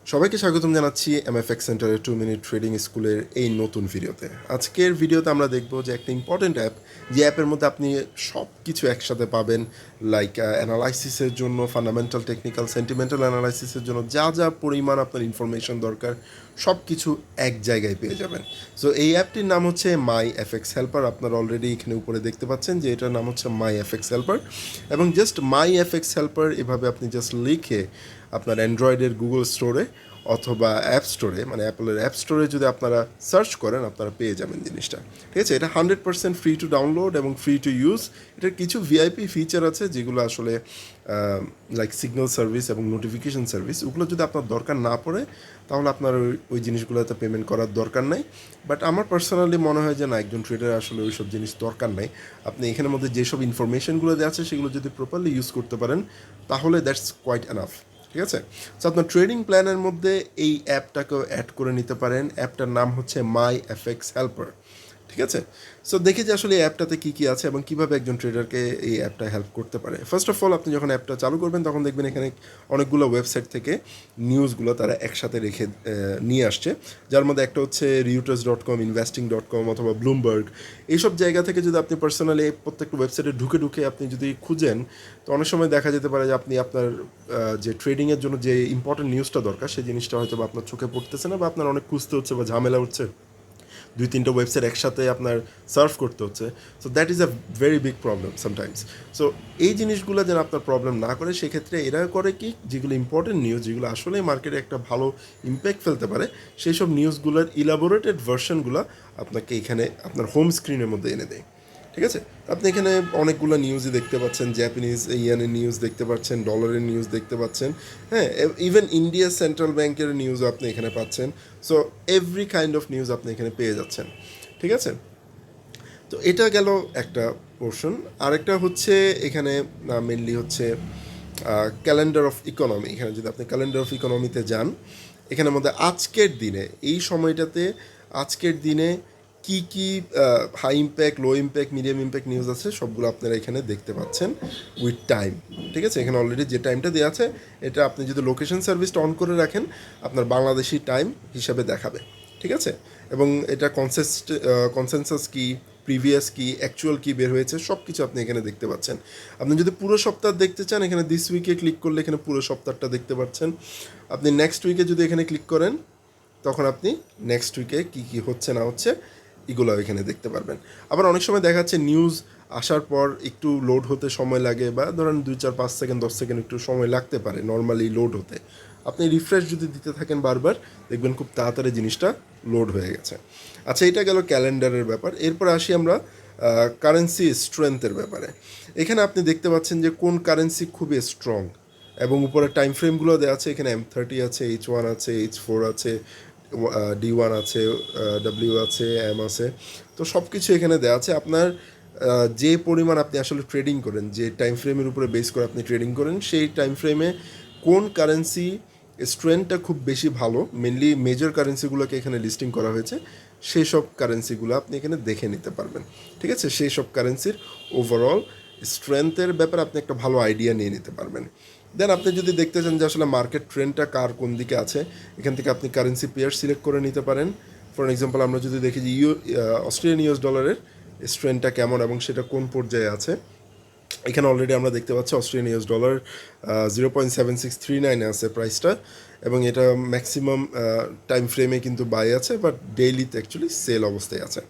সবাইকে স্বাগতম জানাচ্ছি MFX সেন্টারের 2 মিনিট ট্রেডিং স্কুলের এই নতুন ভিডিওতে। আজকের ভিডিওতে আমরা দেখব যে একটা ইম্পর্টেন্ট অ্যাপ, যে অ্যাপের মধ্যে আপনি সব কিছু একসাথে পাবেন। লাইক অ্যানালাইসিসের জন্য, ফান্ডামেন্টাল, টেকনিক্যাল, সেন্টিমেন্টাল অ্যানালাইসিসের জন্য যা যা পরিমাণ আপনার ইনফরমেশন দরকার সব কিছু এক জায়গায় পেয়ে যাবেন। সো এই অ্যাপটির নাম হচ্ছে মাই এফএক্স হেল্পার। আপনারা অলরেডি এখানে উপরে দেখতে পাচ্ছেন যে এটার নাম হচ্ছে মাই এফএক্স হেল্পার। এবং জাস্ট মাই এফএক্স হেল্পার এভাবে আপনি জাস্ট লিখে আপনার অ্যান্ড্রয়েডের গুগল স্টোরে অথবা অ্যাপ স্টোরে, মানে অ্যাপলের অ্যাপ স্টোরে যদি আপনারা সার্চ করেন, আপনারা পেয়ে যাবেন জিনিসটা। ঠিক আছে, এটা 100% ফ্রি টু ডাউনলোড এবং ফ্রি টু ইউজ। এটার কিছু ভিআইপি ফিচার আছে যেগুলো আসলে লাইক সিগন্যাল সার্ভিস এবং নোটিফিকেশন সার্ভিস, ওগুলো যদি আপনার দরকার না পড়ে তাহলে আপনার ওই জিনিসগুলোতে পেমেন্ট করার দরকার নাই। বাট আমার পার্সোনালি মনে হয় যে না, একজন ট্রেডার আসলে ওই সব জিনিস দরকার নাই। আপনি এখানের মধ্যে যেসব ইনফরমেশনগুলো দেওয়া আছে সেগুলো যদি প্রপারলি ইউজ করতে পারেন তাহলে দ্যাটস কোয়াইট এনাফ। ঠিক আছে, সো আপনার ট্রেডিং প্ল্যানের মধ্যে এই অ্যাপটাকেও অ্যাড করে নিতে পারেন। অ্যাপটার নাম হচ্ছে মাই এফএক্স হেল্পার। ঠিক আছে, সো দেখি যে আসলে এই অ্যাপটাতে কী কী আছে এবং কীভাবে একজন ট্রেডারকে এই অ্যাপটা হেল্প করতে পারে। ফার্স্ট অফ অল, আপনি যখন অ্যাপটা চালু করবেন তখন দেখবেন এখানে অনেকগুলো ওয়েবসাইট থেকে নিউজগুলো তারা একসাথে রেখে নিয়ে আসছে, যার মধ্যে একটা হচ্ছে reuters.com, investing.com অথবা ব্লুমবার্গ। এইসব জায়গা থেকে যদি আপনি পার্সোনালি প্রত্যেকটা ওয়েবসাইটে ঢুকে ঢুকে আপনি যদি খুঁজেন, তো অনেক সময় দেখা যেতে পারে যে আপনি আপনার যে ট্রেডিংয়ের জন্য যে ইম্পর্টেন্ট নিউজটা দরকার সেই জিনিসটা হয়তো বা আপনার চোখে পড়তেছে না, বা আপনার অনেক খুঁজতে হচ্ছে বা ঝামেলা হচ্ছে, 2-3টা ওয়েবসাইট একসাথে আপনার সার্ভ করতে হচ্ছে। So that is a very big problem sometimes. So এই জিনিসগুলো যেন আপনার প্রবলেম না করে, সেক্ষেত্রে এরা করে কি, যেগুলো ইম্পর্টেন্ট নিউজ, যেগুলো আসলে মার্কেটে একটা ভালো ইম্প্যাক্ট ফেলতে পারে, সেই সব নিউজগুলোর ইলাবোরেটেড ভার্সনগুলো আপনাকে এখানে আপনার হোম স্ক্রিনের মধ্যে এনে দেয়। ঠিক আছে, আপনি এখানে অনেকগুলো নিউজই দেখতে পাচ্ছেন, জাপানিজ ইয়েনের নিউজ দেখতে পাচ্ছেন, ডলারের নিউজ দেখতে পাচ্ছেন, হ্যাঁ, ইভেন ইন্ডিয়া সেন্ট্রাল ব্যাংকের নিউজও আপনি এখানে পাচ্ছেন। So every kind of news আপনি এখানে পেয়ে যাচ্ছেন। ঠিক আছে, তো এটা গেল একটা পোর্শন। আরেকটা হচ্ছে এখানে মেনলি হচ্ছে ক্যালেন্ডার অফ ইকোনমি। এখানে যদি আপনি ক্যালেন্ডার অফ ইকোনমিতে যান, এখানের মধ্যে আজকের দিনে, এই সময়টাতে আজকের দিনে কি কি হাই ইম্প্যাক্ট, লো ইম্প্যাক্ট, মিডিয়াম ইম্প্যাক্ট নিউজ আছে সবগুলো আপনারা এখানে দেখতে পাচ্ছেন উইথ টাইম। ঠিক আছে, এখানে অলরেডি যে টাইমটা দেওয়া আছে, এটা আপনি যদি লোকেশন সার্ভিসটা অন করে রাখেন, আপনার বাংলাদেশি টাইম হিসাবে দেখাবে। ঠিক আছে, এবং এটা কনসেনসাস কি, প্রিভিয়াস কি, অ্যাকচুয়াল কি বের হয়েছে, সব কিছু আপনি এখানে দেখতে পাচ্ছেন। আপনি যদি পুরো সপ্তাহ দেখতে চান, এখানে দিস উইকে ক্লিক করলে এখানে পুরো সপ্তাহটা দেখতে পাচ্ছেন। আপনি নেক্সট উইকে যদি এখানে ক্লিক করেন, তখন আপনি নেক্সট উইকে কী কী হচ্ছে না হচ্ছে এগুলো এখানে দেখতে পারবেন। আবার অনেক সময় দেখা যাচ্ছে নিউজ আসার পর একটু লোড হতে সময় লাগে, বা ধরেন 2-4-5 সেকেন্ড 10 সেকেন্ড একটু সময় লাগতে পারে নর্মালি লোড হতে। আপনি রিফ্রেশ যদি দিতে থাকেন বারবার, দেখবেন খুব তাড়াতাড়ি জিনিসটা লোড হয়ে গেছে। আচ্ছা, এটা গেল ক্যালেন্ডারের ব্যাপার। এরপর আসি আমরা কারেন্সি স্ট্রেংথের ব্যাপারে। এখানে আপনি দেখতে পাচ্ছেন যে কোন কারেন্সি খুবই স্ট্রং, এবং উপরে টাইম ফ্রেমগুলো দেওয়া আছে। এখানে M30 আছে, H1 আছে, H4 আছে, D1 আছে, W আছে, M আছে। তো সব কিছু এখানে দেওয়া আছে। আপনার যে পরিমাণ আপনি আসলে ট্রেডিং করেন, যে টাইম ফ্রেমের উপরে বেস করে আপনি ট্রেডিং করেন, সেই টাইম ফ্রেমে কোন কারেন্সি স্ট্রেংথটা খুব বেশি ভালো, মেনলি মেজর কারেন্সিগুলোকে এখানে লিস্টিং করা হয়েছে, সেই সব কারেন্সিগুলো আপনি এখানে দেখে নিতে পারবেন। ঠিক আছে, সেই সব কারেন্সির ওভারঅল স্ট্রেংথের ব্যাপারে আপনি একটা ভালো আইডিয়া নিয়ে নিতে পারবেন। দেন আপনি যদি দেখতে চান যে আসলে মার্কেট ট্রেন্ডটা কার কোন দিকে আছে, এখান থেকে আপনি কারেন্সি পেয়ার সিলেক্ট করে নিতে পারেন। ফর এক্সাম্পল, আমরা যদি দেখি যে অস্ট্রেলিয়ান ইউএস ডলারের স্ট্রেন্থটা কেমন এবং সেটা কোন পর্যায়ে আছে, এখানে অলরেডি আমরা দেখতে পাচ্ছি অস্ট্রেলিয়ান ইউএস ডলার 0.7639 আছে প্রাইসটা, এবং এটা ম্যাক্সিমাম টাইম ফ্রেমে কিন্তু বাই আছে, বাট ডেইলিতে অ্যাকচুয়ালি সেল অবস্থায় আছে।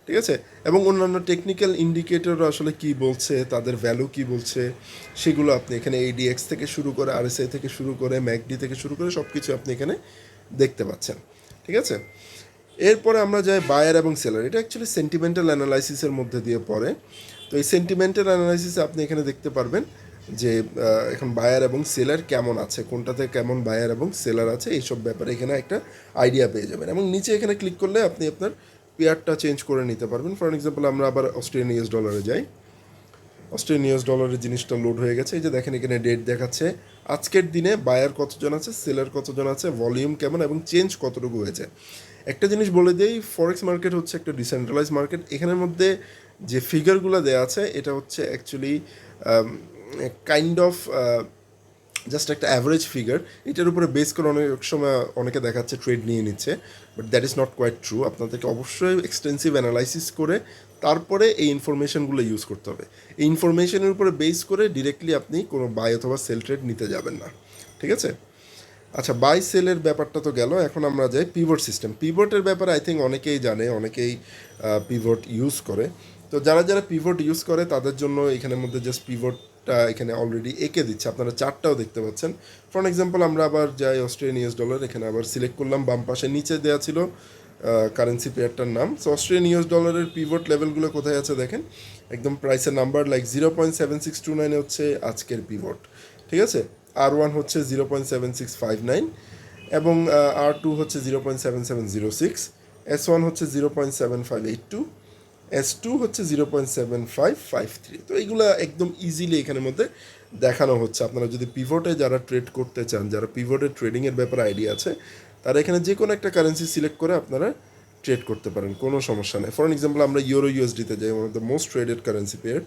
ঠিক আছে, এবং অন্যান্য টেকনিক্যাল ইন্ডিকেটর আসলে কি বলছে, তাদের ভ্যালু কি বলছে, সেগুলো আপনি এখানে ADX থেকে শুরু করে, RSI থেকে শুরু করে, ম্যাকডি থেকে শুরু করে সব কিছু আপনি এখানে দেখতে পাচ্ছেন। ঠিক আছে, এরপরে আমরা যাই বায়ার এবং সেলার। এটা অ্যাকচুয়ালি সেন্টিমেন্টাল অ্যানালাইসিসের মধ্যে দিয়ে পড়ে। তো এই সেন্টিমেন্টাল অ্যানালাইসিসে আপনি এখানে দেখতে পারবেন যে এখন বায়ার এবং সেলার কেমন আছে, কোনটাতে কেমন বায়ার এবং সেলার আছে, এইসব ব্যাপারে এখানে একটা আইডিয়া পেয়ে যাবেন। এবং নিচে এখানে ক্লিক করলে আপনি আপনার পেয়ারটা চেঞ্জ করে নিতে পারবেন। ফর এক্সাম্পল, আমরা আবার অস্ট্রেলিয়ান ইউএস ডলারে যাই। অস্ট্রেলিয়ান ইউএস ডলারের জিনিসটা লোড হয়ে গেছে। এই যে দেখেন, এখানে ডেট দেখাচ্ছে, আজকের দিনে বায়ার কতজন আছে, সেলার কতজন আছে, ভলিউম কেমন এবং চেঞ্জ কতটুকু হয়েছে। একটা জিনিস বলে দিই, ফরেক্স মার্কেট হচ্ছে একটা ডিসেন্ট্রালাইজ মার্কেট। এখানের মধ্যে যে ফিগারগুলো দেওয়া আছে, এটা হচ্ছে অ্যাকচুয়ালি কাইন্ড অফ জাস্ট একটা অ্যাভারেজ ফিগার, এটার উপরে বেস করে অনেক সময় অনেকে দেখাচ্ছে ট্রেড নিয়ে নিচ্ছে, but that is not quite true. আপনাদেরকে অবশ্যই এক্সটেন্সিভ অ্যানালাইসিস করে তারপরে এই ইনফরমেশনগুলো ইউজ করতে হবে। এই ইনফরমেশনের উপরে বেস করে ডিরেক্টলি আপনি কোনো বাই অথবা সেল ট্রেড নিতে যাবেন না, ঠিক আছে? আচ্ছা, বাই সেলের ব্যাপারটা তো গেল, এখন আমরা যাই পিভট সিস্টেম। পিভটের ব্যাপারে আই থিঙ্ক অনেকেই জানে, অনেকেই পিভট ইউজ করে। তো যারা যারা পিভট ইউজ করে তাদের জন্য এখানের মধ্যে জাস্ট পিভটটা এখানে অলরেডি এঁকে দিচ্ছে, আপনারা চার্টটাও দেখতে পাচ্ছেন। ফর এক্সাম্পল আমরা আবার যাই অস্ট্রেলিয়ান ইউএস ডলার, এখানে আবার সিলেক্ট করলাম, বাম পাশে নিচে দেওয়া ছিল কারেন্সি পেয়ারটার নাম। সো অস্ট্রেলিয়ান ইউএস ডলারের পিভট লেভেলগুলো কোথায় আছে দেখেন, একদম প্রাইসের নাম্বার লাইক 0.7629 হচ্ছে আজকের পিভট, ঠিক আছে? R1 হচ্ছে 0.7659 এবং R2 হচ্ছে 0.7706, S1 হচ্ছে 0.7582, S2 হচ্ছে 0.7553। তো এইগুলো একদম ইজিলি এখানের মধ্যে দেখানো হচ্ছে। আপনারা যদি পিভটে যারা ট্রেড করতে চান, যারা পিভটের ট্রেডিংয়ের ব্যাপারে আইডিয়া আছে, তারা এখানে যে কোনো একটা কারেন্সি সিলেক্ট করে আপনারা ট্রেড করতে পারেন, কোনো সমস্যা নেই। ফর এক্সাম্পল আমরা ইউরো ইউএসডিতে যাই, one of the most traded currency pair.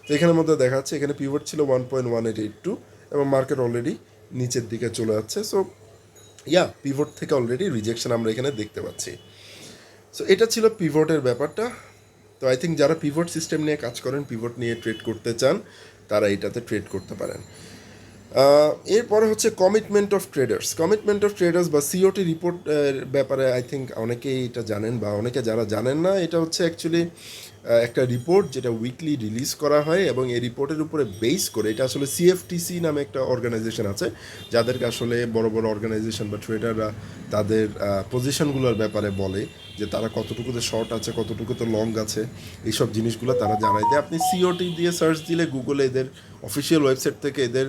তো এখানের মধ্যে দেখা যাচ্ছে এখানে পিভট ছিল 1.1882 এবং মার্কেট অলরেডি নিচের দিকে চলে যাচ্ছে। সো পিভট থেকে অলরেডি রিজেকশন আমরা এখানে দেখতে পাচ্ছি। সো এটা ছিল পিভটের ব্যাপারটা। তো আই থিঙ্ক যারা পিভট সিস্টেম নিয়ে কাজ করেন, পিভট নিয়ে ট্রেড করতে চান, তারা এটাতে ট্রেড করতে পারেন। এরপরে হচ্ছে commitment of traders. Commitment of traders বা সিওটি রিপোর্ট ব্যাপারে আই থিঙ্ক অনেকেই এটা জানেন, বা অনেকে যারা জানেন না, এটা হচ্ছে অ্যাকচুয়ালি একটা রিপোর্ট যেটা উইকলি রিলিজ করা হয়, এবং এই রিপোর্টের উপরে বেস করে, এটা আসলে সিএফটিসি নামে একটা অর্গানাইজেশন আছে, যাদেরকে আসলে বড় বড় অর্গানাইজেশন বা ট্রেডাররা তাদের পজিশনগুলোর ব্যাপারে বলে যে তারা কতটুকুতে শর্ট আছে, কতটুকুতে লং আছে, এইসব জিনিসগুলো তারা জানায় দেয়। আপনি সিওটি দিয়ে সার্চ দিলে গুগলে এদের অফিসিয়াল ওয়েবসাইট থেকে এদের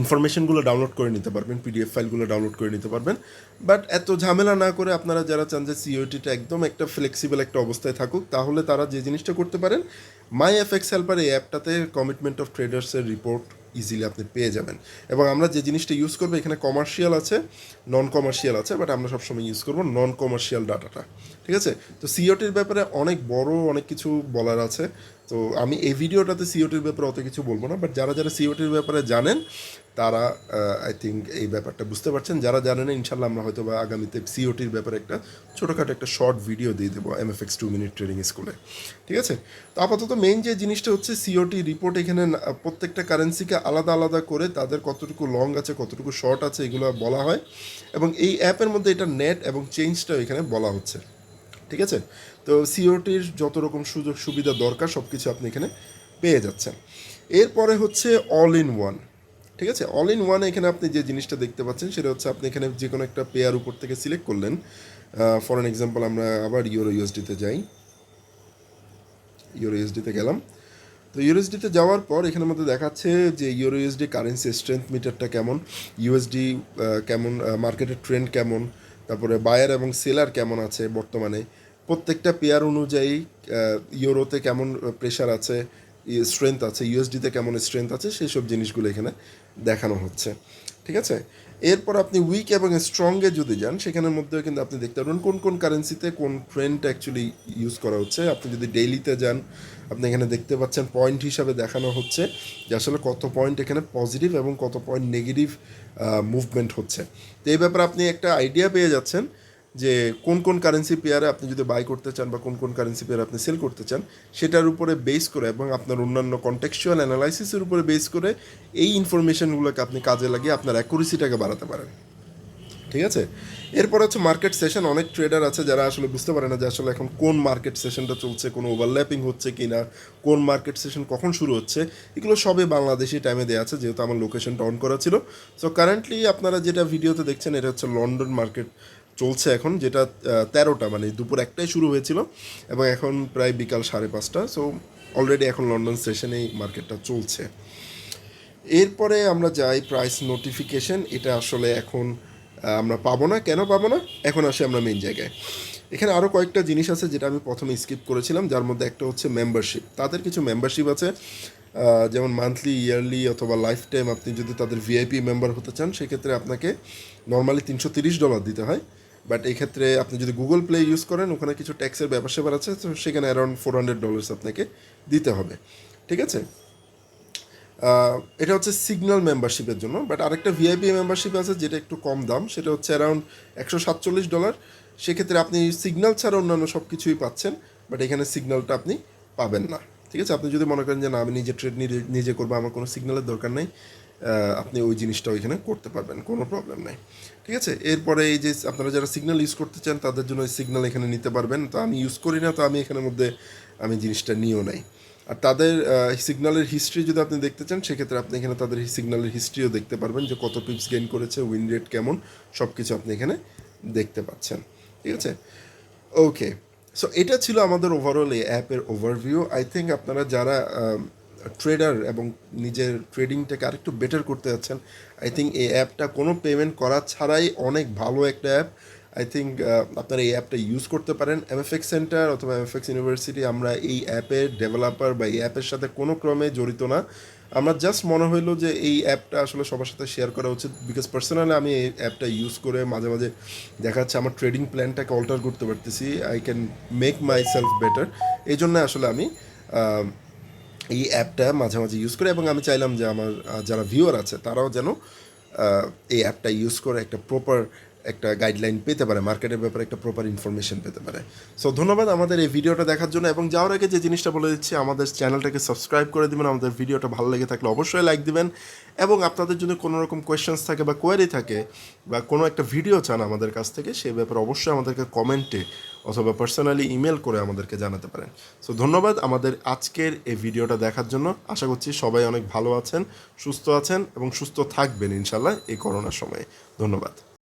ইনফরমেশনগুলো ডাউনলোড করে নিতে পারবেন, পিডিএফ ফাইলগুলো ডাউনলোড করে নিতে পারবেন। বাট এত ঝামেলা না করে আপনারা যারা চান যে সিওটিটা একদম একটা ফ্লেক্সিবল একটা অবস্থায় থাকুক, তাহলে তারা যে জিনিসটা করতে পারেন, মাই এফএক্স হেল্পার এই অ্যাপটাতে কমিটমেন্ট অফ ট্রেডার্সের রিপোর্ট ইজিলি আপনি পেয়ে যাবেন। এবং আমরা যে জিনিসটা ইউজ করবো, এখানে কমার্শিয়াল আছে, নন কমার্শিয়াল আছে, বাট আমরা সবসময় ইউজ করবো নন কমার্শিয়াল ডাটাটা, ঠিক আছে? তো সিওটির ব্যাপারে অনেক বড় অনেক কিছু বলার আছে, তো আমি এই ভিডিওটাতে সিওটির ব্যাপারে অত কিছু বলবো না। বাট যারা যারা সিওটির ব্যাপারে জানেন, তারা আই থিঙ্ক এই ব্যাপারটা বুঝতে পারছেন। যারা জানেন, ইনশাল্লাহ আমরা হয়তো বা আগামীতে সিওটির ব্যাপারে একটা ছোটোখাটো একটা শর্ট ভিডিও দিয়ে দেবো MFX 2 মিনিট ট্রেডিং স্কুলে, ঠিক আছে? তো আপাতত মেইন যে জিনিসটা হচ্ছে সিওটি রিপোর্ট, এখানে প্রত্যেকটা কারেন্সিকে আলাদা আলাদা করে তাদের কতটুকু লং আছে, কতটুকু শর্ট আছে, এগুলো বলা হয়, এবং এই অ্যাপের মধ্যে এটা নেট এবং চেঞ্জটাও এখানে বলা হচ্ছে, ঠিক আছে? তো সিওটির যত রকম সুযোগ সুবিধা দরকার সব কিছু আপনি এখানে পেয়ে যাচ্ছেন। এরপরে হচ্ছে অল ইন ওয়ান, ঠিক আছে? অল ইন ওয়ান এখানে আপনি যে জিনিসটা দেখতে পাচ্ছেন, সেটা হচ্ছে আপনি এখানে যে কোনো একটা পেয়ার উপর থেকে সিলেক্ট করলেন। ফর অ্যান এক্সাম্পল আমরা আবার ইউরো ইউএসডিতে যাই, ইউরো ইউএসডিতে গেলাম। তো ইউএসডিতে যাওয়ার পর এখানের মধ্যে দেখাচ্ছে যে ইউরো ইউএসডি কারেন্সি স্ট্রেংথ মিটারটা কেমন, ইউএসডি কেমন, মার্কেটের ট্রেন্ড কেমন, তারপরে বায়ার এবং সেলার কেমন আছে বর্তমানে, প্রত্যেকটা পেয়ার অনুযায়ী ইউরোতে কেমন প্রেশার আছে, স্ট্রেংথ আছে, ইউএসডিতে কেমন স্ট্রেংথ আছে, সেই সব জিনিসগুলো এখানে দেখানো হচ্ছে, ঠিক আছে? এরপর আপনি উইক এবং স্ট্রংয়ে যদি যান, সেখানের মধ্যেও কিন্তু আপনি দেখতে পারবেন কোন কোন কারেন্সিতে কোন ট্রেন্ড অ্যাকচুয়ালি ইউজ করা হচ্ছে। আপনি যদি ডেইলিতে যান, আপনি এখানে দেখতে পাচ্ছেন পয়েন্ট হিসাবে দেখানো হচ্ছে যে আসলে কত পয়েন্ট এখানে পজিটিভ এবং কত পয়েন্ট নেগেটিভ মুভমেন্ট হচ্ছে। তো এই ব্যাপারে আপনি একটা আইডিয়া পেয়ে যাচ্ছেন যে কোন কোন কারেন্সি পেয়ারে আপনি যদি বাই করতে চান বা কোন কোন কারেন্সি পেয়ারে আপনি সেল করতে চান, সেটার উপরে বেস করে এবং আপনার অন্যান্য কন্টেক্সচুয়াল অ্যানালাইসিসের উপরে বেস করে এই ইনফরমেশনগুলোকে আপনি কাজে লাগিয়ে আপনার অ্যাকুরেসিটাকে বাড়াতে পারেন, ঠিক আছে? এরপর হচ্ছে মার্কেট সেশন। অনেক ট্রেডার আছে যারা আসলে বুঝতে পারে না যে আসলে এখন কোন মার্কেট সেশনটা চলছে, কোনো ওভারল্যাপিং হচ্ছে কি না, কোন মার্কেট সেশন কখন শুরু হচ্ছে, এগুলো সবই বাংলাদেশি টাইমে দেওয়া আছে, যেহেতু আমার লোকেশনটা অন করা ছিল। সো কারেন্টলি আপনারা যেটা ভিডিওতে দেখছেন, এটা হচ্ছে লন্ডন মার্কেট চলছে এখন, যেটা 13টা মানে দুপুর 1টায় শুরু হয়েছিল এবং এখন প্রায় বিকাল 5:30। সো অলরেডি এখন লন্ডন সেশনেই মার্কেটটা চলছে। এরপরে আমরা যাই প্রাইস নোটিফিকেশন। এটা আসলে এখন আমরা পাবো না, কেন পাবো না? এখন আসি আমরা মেইন জায়গায়। এখানে আরও কয়েকটা জিনিস আছে যেটা আমি প্রথমে স্কিপ করেছিলাম, যার মধ্যে একটা হচ্ছে মেম্বারশিপ। তাদের কিছু মেম্বারশিপ আছে, যেমন মান্থলি, ইয়ারলি অথবা লাইফ টাইম। আপনি যদি তাদের ভিআইপি মেম্বার হতে চান, সেক্ষেত্রে আপনাকে নর্মালি $330 দিতে হয়। বাট এই ক্ষেত্রে আপনি যদি গুগল প্লে ইউজ করেন, ওখানে কিছু ট্যাক্সের ব্যাপার স্যাপার আছে, তো সেখানে অ্যারাউন্ড $400 আপনাকে দিতে হবে, ঠিক আছে? এটা হচ্ছে সিগন্যাল মেম্বারশিপের জন্য, বাট আরেকটা ভিআইপি মেম্বারশিপ আছে যেটা একটু কম দাম, সেটা হচ্ছে অ্যারাউন্ড $147। সেক্ষেত্রে আপনি সিগন্যাল ছাড়া অন্যান্য সব কিছুই পাচ্ছেন, বাট এখানে সিগন্যালটা আপনি পাবেন না। ঠিক আছে, আপনি যদি মনে করেন যে না আমি নিজে ট্রেড নিজে করবো, আমার কোনো সিগন্যালের দরকার নেই, আপনি ওই জিনিসটা ওইখানে করতে পারবেন, কোনো প্রবলেম নেই। ঠিক আছে, এরপরে এই যে আপনারা যারা সিগন্যাল ইউজ করতে চান তাদের জন্য এই সিগন্যাল এখানে নিতে পারবেন। তো আমি ইউজ করি না, তো আমি এখানের মধ্যে আমি জিনিসটা নিয়েও নাই। আর তাদের সিগন্যালের হিস্ট্রি যদি আপনি দেখতে চান, সেক্ষেত্রে আপনি এখানে তাদের সিগন্যালের হিস্ট্রিও দেখতে পারবেন, যে কত পিপস গেইন করেছে, উইন রেট কেমন, সব কিছু আপনি এখানে দেখতে পাচ্ছেন। ঠিক আছে, ওকে। সো এটা ছিল আমাদের ওভারঅল এই অ্যাপের ওভারভিউ। আই থিঙ্ক আপনারা যারা ট্রেডার এবং নিজের ট্রেডিংটাকে আরেকটু বেটার করতে যাচ্ছেন, আই থিঙ্ক এই অ্যাপটা কোনো পেমেন্ট করা ছাড়াই অনেক ভালো একটা অ্যাপ। আই থিঙ্ক আপনারা এই অ্যাপটা ইউজ করতে পারেন। এমএফএক্স সেন্টার অথবা এমএফএক্স ইউনিভার্সিটি, আমরা এই অ্যাপের ডেভেলপার বা এই অ্যাপের সাথে কোনো ক্রমে জড়িত না। আমার জাস্ট মনে হইলো যে এই অ্যাপটা আসলে সবার সাথে শেয়ার করা উচিত, বিকজ পার্সোনালি আমি এই অ্যাপটা ইউজ করে মাঝে মাঝে দেখা যাচ্ছে আমার ট্রেডিং প্ল্যানটাকে অল্টার করতে পারতেছি, I can make my self better. এই জন্য আসলে আমি এই অ্যাপটা মাঝে মাঝে ইউজ করি, এবং আমি চাইলাম যে আমার যারা ভিউয়ার আছে তারাও যেন এই অ্যাপটা ইউজ করে একটা প্রপার একটা গাইডলাইন পেতে পারে, মার্কেটের ব্যাপারে একটা প্রপার ইনফরমেশন পেতে পারে। সো ধন্যবাদ আমাদের এই ভিডিওটা দেখার জন্য, এবং যাওয়ার আগে যে জিনিসটা বলে দিচ্ছি, আমাদের চ্যানেলটাকে সাবস্ক্রাইব করে দেবেন, আমাদের ভিডিওটা ভালো লেগে থাকলে অবশ্যই লাইক দিবেন, এবং আপনাদের যদি কোনো রকম কোয়েশ্চেন্স থাকে বা কোয়ারি থাকে বা কোনো একটা ভিডিও চান আমাদের কাছ থেকে, সেই ব্যাপারে অবশ্যই আমাদেরকে কমেন্টে অথবা পার্সোনালি ইমেল করে আমাদেরকে জানাতে পারেন। সো ধন্যবাদ আমাদের আজকের এই ভিডিওটা দেখার জন্য। আশা করছি সবাই অনেক ভালো আছেন, সুস্থ আছেন এবং সুস্থ থাকবেন ইনশাল্লাহ এই করোনার সময়ে। ধন্যবাদ।